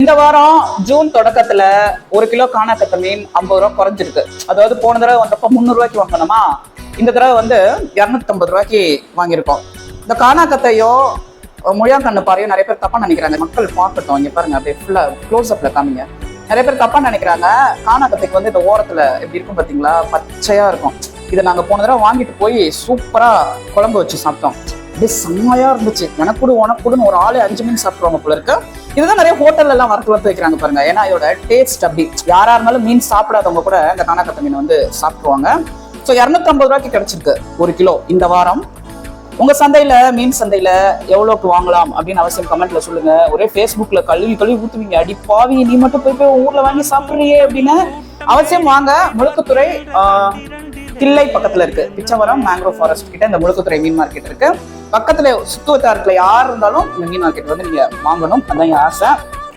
இந்த வாரம் ஜூன் தொடக்கத்துல 1 கிலோ காணாக்கத்தை மீன் 50 ரூபா குறைஞ்சிருக்கு. அதாவது போன தடவை வந்தப்ப 300 ரூபாய்க்கு வாங்கணுமா, இந்த தடவை வந்து 250 ரூபாய்க்கு வாங்கியிருக்கோம். இந்த காணாக்கத்தையோ முழியாங்கண்ணு பாறையோ நிறைய பேர் தப்பா நினைக்கிறாங்க. மக்கள் பார்க்கட்டும், இங்க பாருங்க அப்படியே ஃபுல்லா க்ளோஸ் அப்ல காமிங்க. நிறைய பேர் தப்பா நினைக்கிறாங்க. காணாக்கத்தைக்கு வந்து இந்த ஓரத்துல எப்படி இருக்கும் பாத்தீங்களா, பச்சையா இருக்கும். இதை நாங்க போன தடவை வாங்கிட்டு போய் சூப்பரா குழம்பு வச்சு சாப்பிட்டோம். அப்படியே செம்மையா இருந்துச்சு. எனக்கு உனக்குன்னு ஒரு ஆளு 5 மீன் சாப்பிடுவாங்க போல இருக்கு. இதுதான் நிறைய ஹோட்டல்ல எல்லாம் வறுத்து வைக்கிறாங்க பாருங்க. ஏன்னா இதோட டேஸ்ட் அப்படி. யாரா இருந்தாலும் மீன் சாப்பிடாதவங்க கூட இந்த காணாக்கத்தை மீன் வந்து சாப்பிடுவாங்க. ஸோ 250 ரூபாய்க்கு கிடைச்சிருக்கு 1 கிலோ இந்த வாரம். உங்க சந்தையில, மீன் சந்தையில எவ்வளவுக்கு வாங்கலாம் அப்படின்னு அவசியம் கமெண்ட்ல சொல்லுங்க. ஒரே ஃபேஸ்புக்ல கழுவி ஊத்துவீங்க, அடி பாவி நீ மட்டும் போய் ஊர்ல வாங்கி சாப்பிடுறியே அப்படின்னு. அவசியம் வாங்க. முழுக்குத்துறை தில்லை பக்கத்துல இருக்கு. பிச்சவரம் மேங்க்ரோவ் ஃபாரஸ்ட் கிட்ட இந்த முழுக்குத்துறை மீன் மார்க்கெட் இருக்கு. பக்கத்துல சுத்துவட்டாரத்துல யார் இருந்தாலும் இந்த மீன் மார்க்கெட் வந்து நீங்க வாங்கணும். அதான் என் ஆசை.